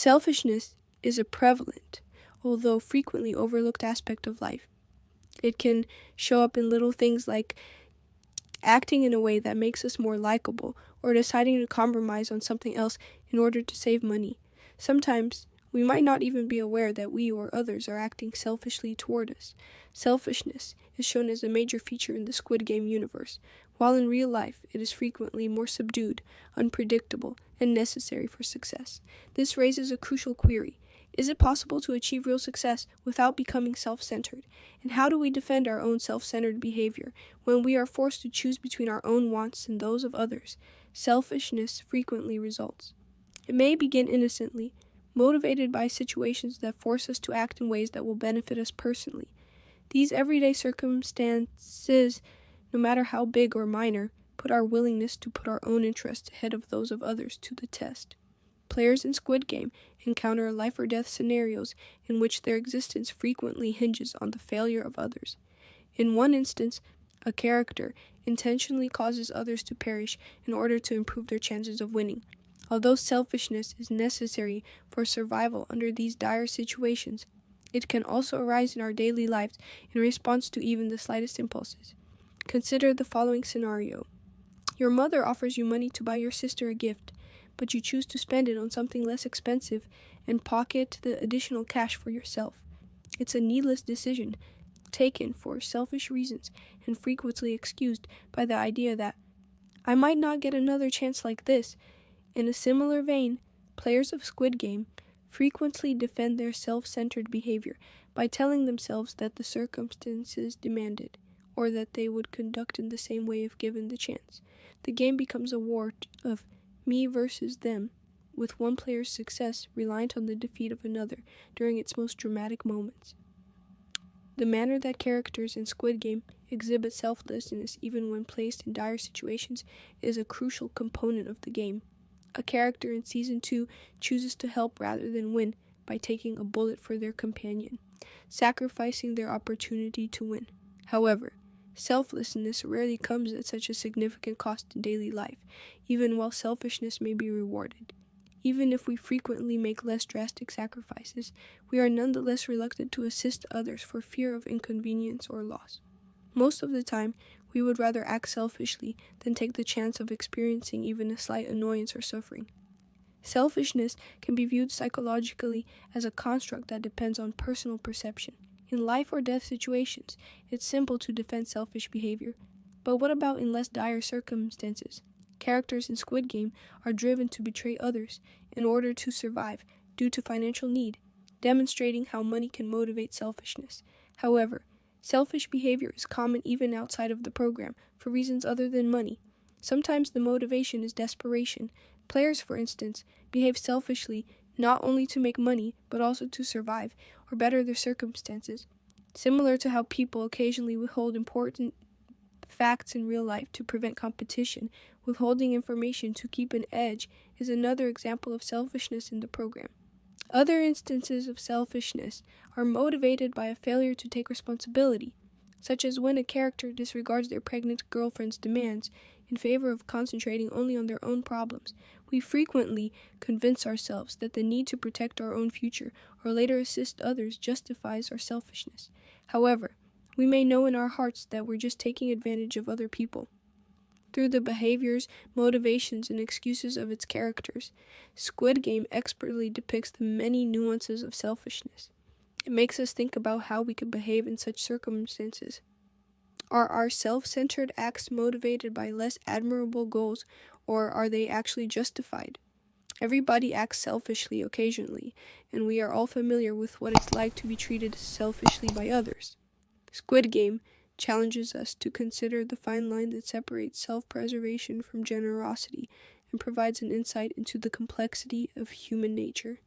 Selfishness is a prevalent, although frequently overlooked aspect of life. It can show up in little things like acting in a way that makes us more likable, or deciding to compromise on something else in order to save money. Sometimes we might not even be aware that we or others are acting selfishly toward us. Selfishness is shown as a major feature in the Squid Game universe, while in real life it is frequently more subdued, unpredictable, and necessary for success. This raises a crucial query. Is it possible to achieve real success without becoming self-centered? And how do we defend our own self-centered behavior when we are forced to choose between our own wants and those of others? Selfishness frequently results. It may begin innocently, motivated by situations that force us to act in ways that will benefit us personally. These everyday circumstances, no matter how big or minor, put our willingness to put our own interests ahead of those of others to the test. Players in Squid Game encounter life-or-death scenarios in which their existence frequently hinges on the failure of others. In one instance, a character intentionally causes others to perish in order to improve their chances of winning. Although selfishness is necessary for survival under these dire situations, it can also arise in our daily lives in response to even the slightest impulses. Consider the following scenario. Your mother offers you money to buy your sister a gift, but you choose to spend it on something less expensive and pocket the additional cash for yourself. It's a needless decision, taken for selfish reasons and frequently excused by the idea that I might not get another chance like this. In a similar vein, players of Squid Game frequently defend their self-centered behavior by telling themselves that the circumstances demanded, or that they would conduct in the same way if given the chance. The game becomes a war of me versus them, with one player's success reliant on the defeat of another during its most dramatic moments. The manner that characters in Squid Game exhibit selflessness even when placed in dire situations is a crucial component of the game. A character in Season 2 chooses to help rather than win by taking a bullet for their companion, sacrificing their opportunity to win. However, selflessness rarely comes at such a significant cost in daily life, even while selfishness may be rewarded. Even if we frequently make less drastic sacrifices, we are nonetheless reluctant to assist others for fear of inconvenience or loss. Most of the time, we would rather act selfishly than take the chance of experiencing even a slight annoyance or suffering. Selfishness can be viewed psychologically as a construct that depends on personal perception. In life or death situations, it's simple to defend selfish behavior. But what about in less dire circumstances? Characters in Squid Game are driven to betray others in order to survive due to financial need, demonstrating how money can motivate selfishness. However, selfish behavior is common even outside of the program for reasons other than money. Sometimes the motivation is desperation. Players, for instance, behave selfishly not only to make money, but also to survive or better their circumstances. Similar to how people occasionally withhold important facts in real life to prevent competition, withholding information to keep an edge is another example of selfishness in the program. Other instances of selfishness are motivated by a failure to take responsibility, such as when a character disregards their pregnant girlfriend's demands in favor of concentrating only on their own problems. We frequently convince ourselves that the need to protect our own future or later assist others justifies our selfishness. However, we may know in our hearts that we're just taking advantage of other people. Through the behaviors, motivations, and excuses of its characters, Squid Game expertly depicts the many nuances of selfishness. It makes us think about how we could behave in such circumstances. Are our self-centered acts motivated by less admirable goals, or are they actually justified? Everybody acts selfishly occasionally, and we are all familiar with what it's like to be treated selfishly by others. Squid Game challenges us to consider the fine line that separates self-preservation from generosity and provides an insight into the complexity of human nature.